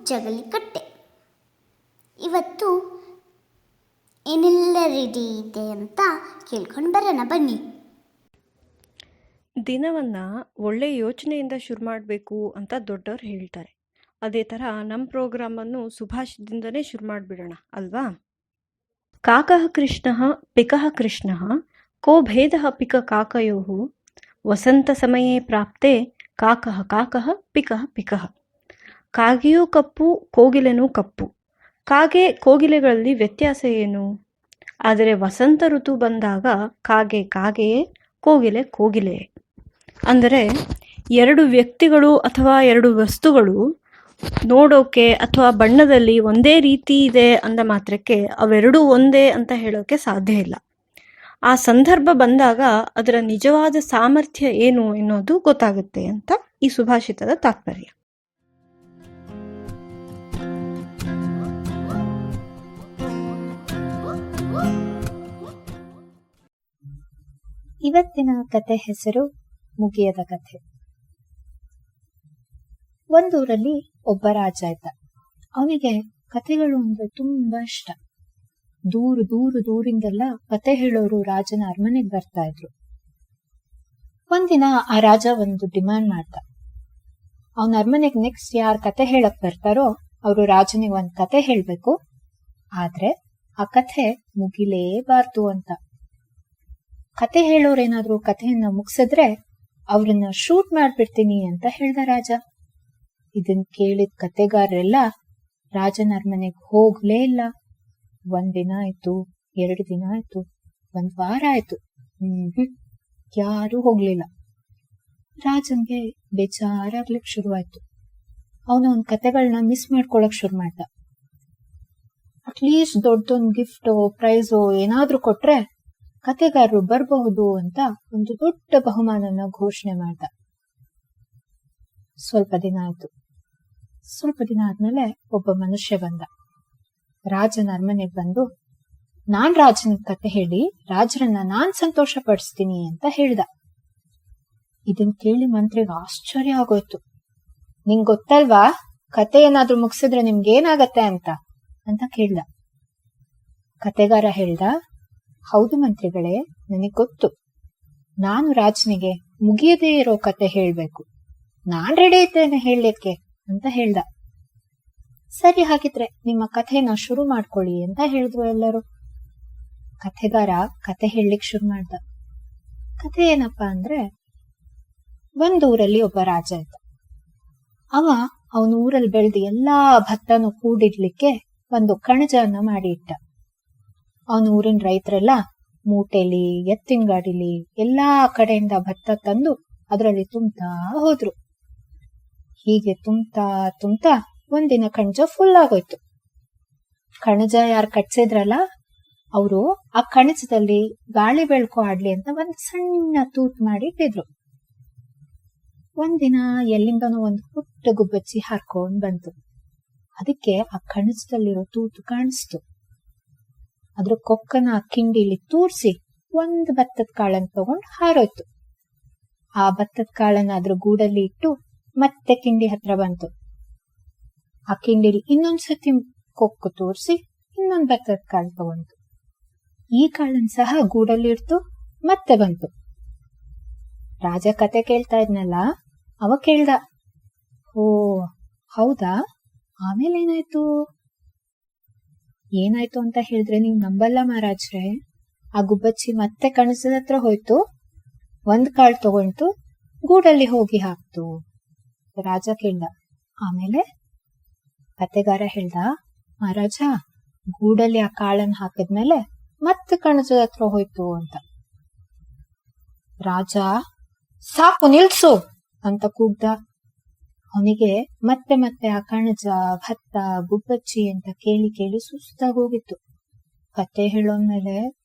ಜಗಲಿಕಟ್ಟೆ. ಇವತ್ತು ಏನೆಲ್ಲ ರೆಡಿ ಇದೆ ಅಂತ ಕೇಳ್ಕೊಂಡು ಬರೋಣ ಬನ್ನಿ. ದಿನವನ್ನು ಒಳ್ಳೆಯ ಯೋಚನೆಯಿಂದ ಶುರು ಮಾಡಬೇಕು ಅಂತ ದೊಡ್ಡವ್ರು ಹೇಳ್ತಾರೆ. ಅದೇ ಥರ ನಮ್ಮ ಪ್ರೋಗ್ರಾಮನ್ನು ಸುಭಾಷಿತದಿಂದನೇ ಶುರು ಮಾಡಿಬಿಡೋಣ ಅಲ್ವಾ? ಕಾಕಃ ಕೃಷ್ಣಃ ಪಿಕಃ ಕೃಷ್ಣಃ ಕೋ ಭೇದಃ ಪಿಕ ಕಾಕಯೋಃ ವಸಂತ ಸಮಯೇ ಪ್ರಾಪ್ತೆ ಕಾಕಃ ಕಾಕಃ ಪಿಕಃ ಪಿಕಃ. ಕಾಗೆಯೂ ಕಪ್ಪು ಕೋಗಿಲೆನೂ ಕಪ್ಪು. ಕಾಗೆ ಕೋಗಿಲೆಗಳಲ್ಲಿ ವ್ಯತ್ಯಾಸ ಏನು? ಆದರೆ ವಸಂತ ಋತು ಬಂದಾಗ ಕಾಗೆ ಕಾಗೆಯೇ, ಕೋಗಿಲೆ ಕೋಗಿಲೆಯೇ. ಅಂದರೆ ಎರಡು ವ್ಯಕ್ತಿಗಳು ಅಥವಾ ಎರಡು ವಸ್ತುಗಳು ನೋಡೋಕೆ ಅಥವಾ ಬಣ್ಣದಲ್ಲಿ ಒಂದೇ ರೀತಿ ಇದೆ ಅಂದ ಮಾತ್ರಕ್ಕೆ ಅವೆರಡೂ ಒಂದೇ ಅಂತ ಹೇಳೋಕೆ ಸಾಧ್ಯ ಇಲ್ಲ. ಆ ಸಂದರ್ಭ ಬಂದಾಗ ಅದರ ನಿಜವಾದ ಸಾಮರ್ಥ್ಯ ಏನು ಎನ್ನುವುದು ಗೊತ್ತಾಗುತ್ತೆ ಅಂತ ಈ ಸುಭಾಷಿತದ ತಾತ್ಪರ್ಯ. ಇವತ್ತಿನ ಕತೆ ಹೆಸರು ಮುಗಿಯದ ಕಥೆ. ಒಂದೂರಲ್ಲಿ ಒಬ್ಬ ರಾಜ ಇದ್ದ. ಅವನಿಗೆ ಕಥೆಗಳು ಅಂದ್ರೆ ತುಂಬಾ ಇಷ್ಟ. ದೂರಿಂದೆಲ್ಲ ಕತೆ ಹೇಳೋರು ರಾಜನ ಅರಮನೆಗೆ ಬರ್ತಾ ಇದ್ರು. ಒಂದಿನ ಆ ರಾಜ ಒಂದು ಡಿಮ್ಯಾಂಡ್ ಮಾಡ್ದ. ಅವನ ಅರಮನೆಗೆ ನೆಕ್ಸ್ಟ್ ಯಾರು ಕತೆ ಹೇಳಕ್ ಬರ್ತಾರೋ ಅವರು ರಾಜನಿಗೆ ಒಂದ್ ಕತೆ ಹೇಳ್ಬೇಕು, ಆದ್ರೆ ಆ ಕಥೆ ಮುಗಿಲೇಬಾರ್ದು ಅಂತ. ಕತೆ ಹೇಳೋರೇನಾದ್ರೂ ಕಥೆಯನ್ನ ಮುಗಿಸಿದ್ರೆ ಅವ್ರನ್ನ ಶೂಟ್ ಮಾಡ್ಬಿಡ್ತೀನಿ ಅಂತ ಹೇಳ್ದ ರಾಜ. ಇದನ್ ಕೇಳಿದ ಕತೆಗಾರರೆಲ್ಲ ರಾಜನ ಅರಮನೆಗೆ ಹೋಗ್ಲೇ ಇಲ್ಲ. 1 ದಿನ ಆಯ್ತು, 2 ದಿನ ಆಯ್ತು, 1 ವಾರ ಆಯ್ತು, ಯಾರೂ ಹೋಗ್ಲಿಲ್ಲ. ರಾಜನ್ಗೆ ಬೇಜಾರಾಗ್ಲಿಕ್ ಶುರುವಾಯ್ತು. ಅವನ ಕತೆಗಳನ್ನ ಮಿಸ್ ಮಾಡ್ಕೊಳಕ್ ಶುರು ಮಾಡ್ದ. ಅಟ್ಲೀಸ್ಟ್ ದೊಡ್ಡದೊಂದು ಗಿಫ್ಟೋ ಪ್ರೈಸೋ ಏನಾದ್ರೂ ಕೊಟ್ರೆ ಕತೆಗಾರರು ಬರಬಹುದು ಅಂತ ಒಂದು ದೊಡ್ಡ ಬಹುಮಾನನ ಘೋಷಣೆ ಮಾಡ್ದ. ಸ್ವಲ್ಪ ದಿನ ಆಯ್ತು. ಸ್ವಲ್ಪ ದಿನ ಆದ್ಮೇಲೆ ಒಬ್ಬ ಮನುಷ್ಯ ಬಂದ. ರಾಜನ ಅರಮನೆಗೆ ಬಂದು, ನಾನ್ ರಾಜನ ಕತೆ ಹೇಳಿ ರಾಜರನ್ನ ನಾನ್ ಸಂತೋಷ ಪಡಿಸ್ತೀನಿ ಅಂತ ಹೇಳ್ದ. ಇದನ್ ಕೇಳಿ ಮಂತ್ರಿಗೆ ಆಶ್ಚರ್ಯ ಆಗೋಯ್ತು. ನಿಂಗ್ ಗೊತ್ತಲ್ವಾ ಕತೆ ಏನಾದ್ರೂ ಮುಗಿಸಿದ್ರೆ ನಿಮ್ಗೇನಾಗತ್ತೆ ಅಂತ ಕೇಳ್ದ. ಕತೆಗಾರ ಹೇಳ್ದ, ಹೌದು ಮಂತ್ರಿಗಳೇ, ನನಗ್ ಗೊತ್ತು. ನಾನು ರಾಜನಿಗೆ ಮುಗಿಯದೇ ಇರೋ ಕತೆ ಹೇಳ್ಬೇಕು. ನಾನ್ ರೆಡಿ ಇದ್ದೇನೆ ಹೇಳಲಿಕ್ಕೆ ಅಂತ ಹೇಳ್ದ. ಸರಿ, ಹಾಗಿದ್ರೆ ನಿಮ್ಮ ಕಥೆನ ಶುರು ಮಾಡ್ಕೊಳ್ಳಿ ಅಂತ ಹೇಳಿದ್ರು ಎಲ್ಲರೂ. ಕಥೆಗಾರ ಕತೆ ಹೇಳಲಿಕ್ ಶುರು ಮಾಡ್ದ. ಕಥೆ ಏನಪ್ಪಾ ಅಂದ್ರೆ, ಒಂದೂರಲ್ಲಿ ಒಬ್ಬ ರಾಜ ಇದ್ದ. ಅವನ ಊರಲ್ಲಿ ಬೆಳೆದು ಎಲ್ಲಾ ಭತ್ತನು ಕೂಡಿಡ್ಲಿಕ್ಕೆ ಒಂದು ಕಣಜನ ಮಾಡಿ ಇಟ್ಟ. ಅವನ ಊರಿನ ರೈತರೆಲ್ಲ ಮೂಟೆಲಿ, ಎತ್ತಿನ ಗಾಡಿಲಿ ಎಲ್ಲಾ ಕಡೆಯಿಂದ ಭತ್ತ ತಂದು ಅದರಲ್ಲಿ ತುಂಬ್ತಾ ಹೋದ್ರು. ಹೀಗೆ ತುಂಬ್ತಾ ಒಂದಿನ ಕಣಜ ಫುಲ್ ಆಗೋಯ್ತು. ಕಣಜ ಯಾರು ಕಟ್ಸಿದ್ರಲ್ಲ ಅವರು ಆ ಕಣಜದಲ್ಲಿ ಗಾಳಿ ಬೆಳಕು ಆಡ್ಲಿ ಅಂತ ಒಂದು ಸಣ್ಣ ತೂತ್ ಮಾಡಿ ಇಟ್ಟಿದ್ರು. ಒಂದಿನ ಎಲ್ಲಿಂದನೋ ಒಂದು ಪುಟ್ಟ ಗುಬ್ಬಚ್ಚಿ ಹಾರ್ಕೊಂಡ್ ಬಂತು. ಅದಕ್ಕೆ ಆ ಕಣಜದಲ್ಲಿರೋ ತೂತು ಕಾಣಿಸ್ತು. ಅದ್ರ ಕೊಕ್ಕನ ಕಿಂಡಿಲಿ ತೂರ್ಸಿ ಒಂದು ಭತ್ತದ ಕಾಳನ್ನು ತಗೊಂಡು ಹಾರೋಯ್ತು. ಆ ಭತ್ತದ ಕಾಳನ್ನ ಅದ್ರ ಗೂಡಲ್ಲಿ ಇಟ್ಟು ಮತ್ತೆ ಕಿಂಡಿ ಹತ್ರ ಬಂತು. ಆ ಕಿಂಡಿಲಿ ಇನ್ನೊಂದ್ಸತಿ ಕೊಕ್ಕು ತೋರಿಸಿ ಇನ್ನೊಂದ್ ಭತ್ತದ ಕಾಳು ತಗೊಂಡು ಈ ಕಾಳನ್ ಸಹ ಗೂಡಲ್ಲಿ ಇಡ್ತು, ಮತ್ತೆ ಬಂತು. ರಾಜ ಕತೆ ಕೇಳ್ತಾ ಇದ್ನಲ್ಲ, ಅವ ಕೇಳ್ದ, ಓ ಹೌದಾ, ಆಮೇಲೆ ಏನಾಯ್ತು ಅಂತ ಹೇಳಿದ್ರೆ ನೀವ್ ನಂಬಲ್ಲ ಮಹಾರಾಜ್ರೆ. ಆ ಗುಬ್ಬಚ್ಚಿ ಮತ್ತೆ ಕಣಜದ ಹತ್ರ ಹೋಯ್ತು, 1 ಕಾಳು ತಗೊಂಡು ಗೂಡಲ್ಲಿ ಹೋಗಿ ಹಾಕ್ತು. ರಾಜ ಕೇಳ್ದ, ಆಮೇಲೆ? ಕತೆಗಾರ ಹೇಳ್ದ, ಮಹಾರಾಜ ಗೂಡಲ್ಲಿ ಆ ಕಾಳನ್ನ ಹಾಕಿದ್ಮೇಲೆ ಮತ್ತೆ ಕಣಜದ ಹತ್ರ ಹೋಯ್ತು ಅಂತ. ರಾಜ ಸಾಕು ನಿಲ್ಸು ಅಂತ ಕೂಗ್ದ. ಅವನಿಗೆ ಮತ್ತೆ ಆ ಕಣಜ, ಭತ್ತ, ಗುಬ್ಬಚ್ಚಿ ಅಂತ ಕೇಳಿ ಸುಸ್ತಾಗಿ ಹೋಗಿತ್ತು. ಕತೆ ಹೇಳೋದ್ಮೇಲೆ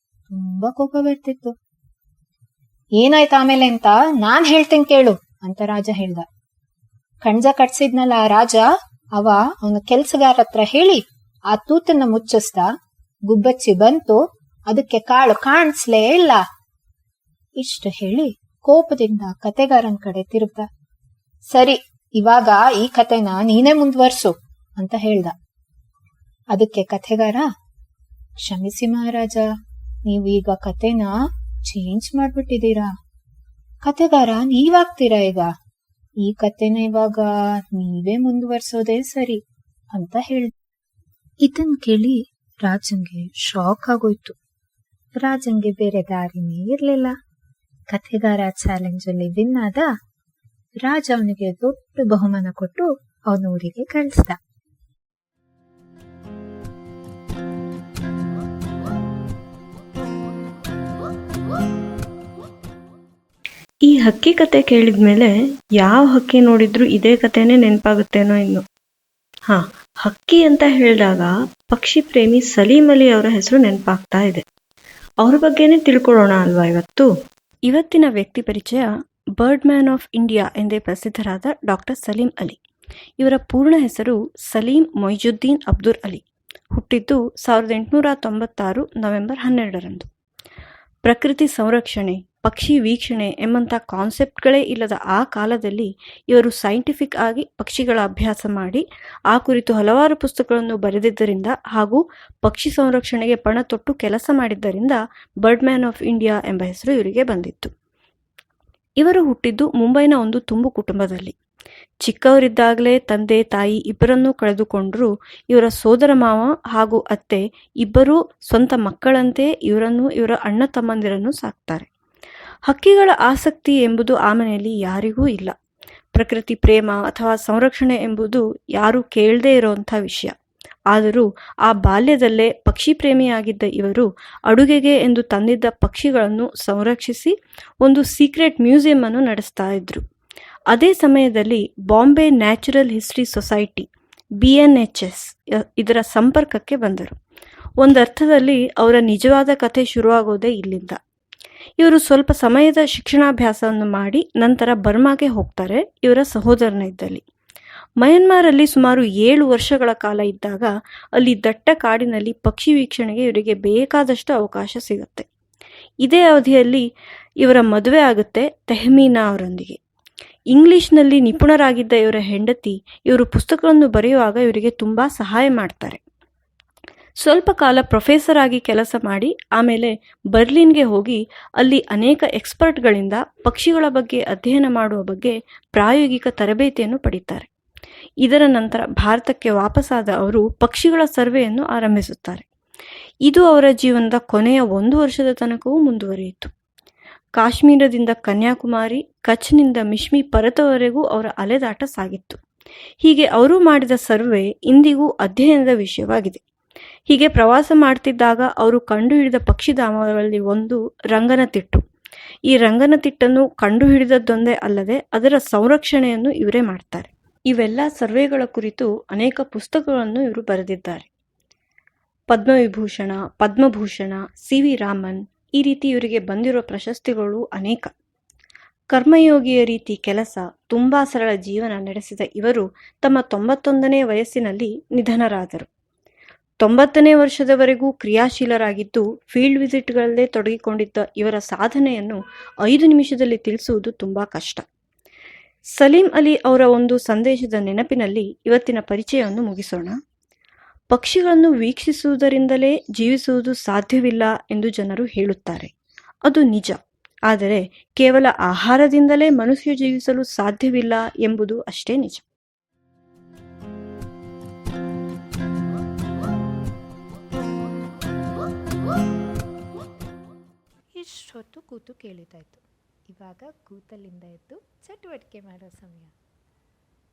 ತುಂಬಾ ಕೋಪ ಬರ್ತಿತ್ತು. ಏನಾಯ್ತು ಆಮೇಲೆ ಅಂತ ನಾನ್ ಹೇಳ್ತೀನಿ ಕೇಳು ಅಂತ ರಾಜ ಹೇಳ್ದ. ಕಣಜ ಕಟ್ಸಿದ್ನಲ್ಲ ರಾಜ, ಅವನ ಕೆಲ್ಸಗಾರ ಹತ್ರ ಹೇಳಿ ಆ ತೂತನ್ನ ಮುಚ್ಚಿಸ್ದ. ಗುಬ್ಬಚ್ಚಿ ಬಂತು, ಅದಕ್ಕೆ ಕಾಳು ಕಾಣಿಸ್ಲೇ ಇಲ್ಲ. ಇಷ್ಟು ಹೇಳಿ ಕೋಪದಿಂದ ಕತೆಗಾರನ್ ಕಡೆ ತಿರುಗ್ದ. ಸರಿ, ಇವಾಗ ಈ ಕತೆನ ನೀನೇ ಮುಂದುವರ್ಸು ಅಂತ ಹೇಳ್ದ. ಅದಕ್ಕೆ ಕಥೆಗಾರ, ಕ್ಷಮಿಸಿ ಮಹಾರಾಜ, ನೀವು ಈಗ ಕಥೆನ ಚೇಂಜ್ ಮಾಡ್ಬಿಟ್ಟಿದ್ದೀರಾ. ಕಥೆಗಾರ, ನೀವಾಗ್ತೀರಾ ಈಗ? ಈ ಕಥೆನ ಇವಾಗ ನೀವೇ ಮುಂದುವರ್ಸೋದೇ ಸರಿ ಅಂತ ಹೇಳ್ದ. ಇದನ್ ಕೇಳಿ ರಾಜಂಗೆ ಶಾಕ್ ಆಗೋಯ್ತು. ರಾಜಂಗೆ ಬೇರೆ ದಾರಿನೇ ಇರ್ಲಿಲ್ಲ. ಕಥೆಗಾರ ಚಾಲೆಂಜ್ ಅಲ್ಲಿ ವಿನ್ ಆದ. ರಾಜ ಅವನಿಗೆ ದೊಡ್ಡ ಬಹುಮಾನ ಕೊಟ್ಟು ಅವನ ಊರಿಗೆ ಕಳಿಸ್ದ. ಈ ಹಕ್ಕಿ ಕತೆ ಕೇಳಿದ್ಮೇಲೆ ಯಾವ ಹಕ್ಕಿ ನೋಡಿದ್ರು ಇದೇ ಕತೆನೇ ನೆನಪಾಗುತ್ತೇನೋ ಇನ್ನು. ಹಕ್ಕಿ ಅಂತ ಹೇಳಿದಾಗ ಪಕ್ಷಿ ಪ್ರೇಮಿ ಸಲೀಂ ಅಲಿ ಅವರ ಹೆಸರು ನೆನಪಾಗ್ತಾ ಇದೆ. ಅವ್ರ ಬಗ್ಗೆನೇ ತಿಳ್ಕೊಳ್ಳೋಣ ಅಲ್ವಾ ಇವತ್ತು. ಇವತ್ತಿನ ವ್ಯಕ್ತಿ ಪರಿಚಯ ಬರ್ಡ್ ಮ್ಯಾನ್ ಆಫ್ ಇಂಡಿಯಾ ಎಂದೇ ಪ್ರಸಿದ್ಧರಾದ ಡಾಕ್ಟರ್ ಸಲೀಂ ಅಲಿ. ಇವರ ಪೂರ್ಣ ಹೆಸರು ಸಲೀಂ ಮೊಯ್ಜುದ್ದೀನ್ ಅಬ್ದುಲ್ ಅಲಿ. ಹುಟ್ಟಿದ್ದು 1896 ನವೆಂಬರ್ 12ರಂದು. ಪ್ರಕೃತಿ ಸಂರಕ್ಷಣೆ, ಪಕ್ಷಿ ವೀಕ್ಷಣೆ ಎಂಬಂಥ ಕಾನ್ಸೆಪ್ಟ್ಗಳೇ ಇಲ್ಲದ ಆ ಕಾಲದಲ್ಲಿ ಇವರು ಸೈಂಟಿಫಿಕ್ ಆಗಿ ಪಕ್ಷಿಗಳ ಅಭ್ಯಾಸ ಮಾಡಿ ಆ ಕುರಿತು ಹಲವಾರು ಪುಸ್ತಕಗಳನ್ನು ಬರೆದಿದ್ದರಿಂದ ಹಾಗೂ ಪಕ್ಷಿ ಸಂರಕ್ಷಣೆಗೆ ಪಣ ತೊಟ್ಟು ಕೆಲಸ ಮಾಡಿದ್ದರಿಂದ ಬರ್ಡ್ ಮ್ಯಾನ್ ಆಫ್ ಇಂಡಿಯಾ ಎಂಬ ಹೆಸರು ಇವರಿಗೆ ಬಂದಿತ್ತು. ಇವರು ಹುಟ್ಟಿದ್ದು ಮುಂಬೈನ ಒಂದು ತುಂಬು ಕುಟುಂಬದಲ್ಲಿ. ಚಿಕ್ಕವರಿದ್ದಾಗಲೇ ತಂದೆ ತಾಯಿ ಇಬ್ಬರನ್ನೂ ಕಳೆದುಕೊಂಡರೂ ಇವರ ಸೋದರ ಮಾವ ಹಾಗೂ ಅತ್ತೆ ಇಬ್ಬರೂ ಸ್ವಂತ ಮಕ್ಕಳಂತೆ ಇವರನ್ನು ಇವರ ಅಣ್ಣ ತಮ್ಮಂದಿರನ್ನು ಸಾಕ್ತಾರೆ. ಹಕ್ಕಿಗಳ ಆಸಕ್ತಿ ಎಂಬುದು ಆ ಮನೆಯಲ್ಲಿ ಯಾರಿಗೂ ಇಲ್ಲ. ಪ್ರಕೃತಿ ಪ್ರೇಮ ಅಥವಾ ಸಂರಕ್ಷಣೆ ಎಂಬುದು ಯಾರೂ ಕೇಳದೇ ಇರೋವಂಥ ವಿಷಯ. ಆದರೂ ಆ ಬಾಲ್ಯದಲ್ಲೇ ಪಕ್ಷಿ ಪ್ರೇಮಿಯಾಗಿದ್ದ ಇವರು ಅಡುಗೆಗೆ ಎಂದು ತಂದಿದ್ದ ಪಕ್ಷಿಗಳನ್ನು ಸಂರಕ್ಷಿಸಿ ಒಂದು ಸೀಕ್ರೆಟ್ ಮ್ಯೂಸಿಯಂ ಅನ್ನು ನಡೆಸ್ತಾ ಇದ್ರು. ಅದೇ ಸಮಯದಲ್ಲಿ Bombay natural history society BNHS ಇದರ ಸಂಪರ್ಕಕ್ಕೆ ಬಂದರು. ಒಂದರ್ಥದಲ್ಲಿ ಅವರ ನಿಜವಾದ ಕಥೆ ಶುರುವಾಗೋದೇ ಇಲ್ಲಿಂದ. ಇವರು ಸ್ವಲ್ಪ ಸಮಯದ ಶಿಕ್ಷಣಾಭ್ಯಾಸವನ್ನು ಮಾಡಿ ನಂತರ ಬರ್ಮಾಗೆ ಹೋಗ್ತಾರೆ ಇವರ ಸಹೋದರನ ಇದ್ದಲ್ಲಿ. ಮಯನ್ಮಾರಲ್ಲಿ ಸುಮಾರು 7 ವರ್ಷಗಳ ಕಾಲ ಇದ್ದಾಗ ಅಲ್ಲಿ ದಟ್ಟ ಕಾಡಿನಲ್ಲಿ ಪಕ್ಷಿ ವೀಕ್ಷಣೆಗೆ ಇವರಿಗೆ ಬೇಕಾದಷ್ಟು ಅವಕಾಶ ಸಿಗುತ್ತೆ. ಇದೇ ಅವಧಿಯಲ್ಲಿ ಇವರ ಮದುವೆ ಆಗುತ್ತೆ ತೆಹ್ಮೀನಾ ಅವರೊಂದಿಗೆ. ಇಂಗ್ಲಿಷ್ನಲ್ಲಿ ನಿಪುಣರಾಗಿದ್ದ ಇವರ ಹೆಂಡತಿ ಇವರು ಪುಸ್ತಕಗಳನ್ನು ಬರೆಯುವಾಗ ಇವರಿಗೆ ತುಂಬ ಸಹಾಯ ಮಾಡ್ತಾರೆ. ಸ್ವಲ್ಪ ಕಾಲ ಪ್ರೊಫೆಸರ್ ಆಗಿ ಕೆಲಸ ಮಾಡಿ ಆಮೇಲೆ ಬರ್ಲಿನ್ಗೆ ಹೋಗಿ ಅಲ್ಲಿ ಅನೇಕ ಎಕ್ಸ್ಪರ್ಟ್ಗಳಿಂದ ಪಕ್ಷಿಗಳ ಬಗ್ಗೆ ಅಧ್ಯಯನ ಮಾಡುವ ಬಗ್ಗೆ ಪ್ರಾಯೋಗಿಕ ತರಬೇತಿಯನ್ನು ಪಡೀತಾರೆ. ಇದರ ನಂತರ ಭಾರತಕ್ಕೆ ವಾಪಸ್ಸಾದ ಅವರು ಪಕ್ಷಿಗಳ ಸರ್ವೆಯನ್ನು ಆರಂಭಿಸುತ್ತಾರೆ. ಇದು ಅವರ ಜೀವನದ ಕೊನೆಯ 1 ವರ್ಷದ ತನಕವೂ ಮುಂದುವರಿಯಿತು. ಕಾಶ್ಮೀರದಿಂದ ಕನ್ಯಾಕುಮಾರಿ, ಕಚ್ನಿಂದ ಮಿಶ್ಮಿ ಪರ್ವತವರೆಗೂ ಅವರ ಅಲೆದಾಟ ಸಾಗಿತ್ತು. ಹೀಗೆ ಅವರು ಮಾಡಿದ ಸರ್ವೆ ಇಂದಿಗೂ ಅಧ್ಯಯನದ ವಿಷಯವಾಗಿದೆ. ಹೀಗೆ ಪ್ರವಾಸ ಮಾಡ್ತಿದ್ದಾಗ ಅವರು ಕಂಡುಹಿಡಿದ ಪಕ್ಷಿಧಾಮಗಳಲ್ಲಿ ಒಂದು ರಂಗನತಿಟ್ಟು. ಈ ರಂಗನತಿಟ್ಟನ್ನು ಕಂಡುಹಿಡಿದದ್ದೊಂದೇ ಅಲ್ಲದೆ ಅದರ ಸಂರಕ್ಷಣೆಯನ್ನು ಇವರೇ ಮಾಡ್ತಾರೆ. ಇವೆಲ್ಲ ಸರ್ವೆಗಳ ಕುರಿತು ಅನೇಕ ಪುಸ್ತಕಗಳನ್ನು ಇವರು ಬರೆದಿದ್ದಾರೆ. ಪದ್ಮವಿಭೂಷಣ, ಪದ್ಮಭೂಷಣ, CV ರಾಮನ್, ಈ ರೀತಿ ಇವರಿಗೆ ಬಂದಿರೋ ಪ್ರಶಸ್ತಿಗಳು ಅನೇಕ. ಕರ್ಮಯೋಗಿಯ ರೀತಿ ಕೆಲಸ, ತುಂಬ ಸರಳ ಜೀವನ ನಡೆಸಿದ ಇವರು ತಮ್ಮ 91ನೇ ವಯಸ್ಸಿನಲ್ಲಿ ನಿಧನರಾದರು. 90ನೇ ವರ್ಷದವರೆಗೂ ಕ್ರಿಯಾಶೀಲರಾಗಿದ್ದು ಫೀಲ್ಡ್ ವಿಸಿಟ್ಗಳಲ್ಲೇ ತೊಡಗಿಕೊಂಡಿದ್ದ ಇವರ ಸಾಧನೆಯನ್ನು 5 ನಿಮಿಷದಲ್ಲಿ ತಿಳಿಸುವುದು ತುಂಬ ಕಷ್ಟ. ಸಲೀಂ ಅಲಿ ಅವರ ಒಂದು ಸಂದೇಶದ ನೆನಪಿನಲ್ಲಿ ಇವತ್ತಿನ ಪರಿಚಯವನ್ನು ಮುಗಿಸೋಣ. ಪಕ್ಷಿಗಳನ್ನು ವೀಕ್ಷಿಸುವುದರಿಂದಲೇ ಜೀವಿಸುವುದು ಸಾಧ್ಯವಿಲ್ಲ ಎಂದು ಜನರು ಹೇಳುತ್ತಾರೆ. ಅದು ನಿಜ. ಆದರೆ ಕೇವಲ ಆಹಾರದಿಂದಲೇ ಮನುಷ್ಯ ಜೀವಿಸಲು ಸಾಧ್ಯವಿಲ್ಲ ಎಂಬುದು ಅಷ್ಟೇ ನಿಜ. ಇಷ್ಟೊತ್ತು ಕೂತು ಕೇಳಿದಾಯ್ತು. ಇವಾಗ ಕೂತಲ್ಲಿಂದ ಎದ್ದು ಚಟುವಟಿಕೆ ಮಾಡೋ ಸಮಯ.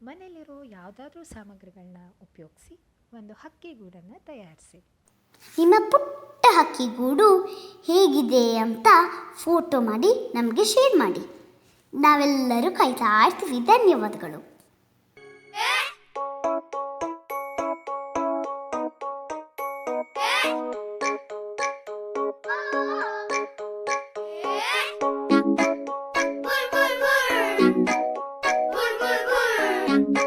ಮನೆಯಲ್ಲಿರೋ ಯಾವುದಾದ್ರೂ ಸಾಮಗ್ರಿಗಳನ್ನ ಉಪಯೋಗಿಸಿ ಒಂದು ಹಕ್ಕಿಗೂಡನ್ನು ತಯಾರಿಸಿ. ನಿಮ್ಮ ಪುಟ್ಟ ಹಕ್ಕಿಗೂಡು ಹೇಗಿದೆ ಅಂತ ಫೋಟೋ ಮಾಡಿ ನಮಗೆ ಶೇರ್ ಮಾಡಿ. ನಾವೆಲ್ಲರೂ ಕಾಯ್ತಾ ಇರ್ತೀವಿ. ಧನ್ಯವಾದಗಳು. Bur bur bur. Bur bur bur.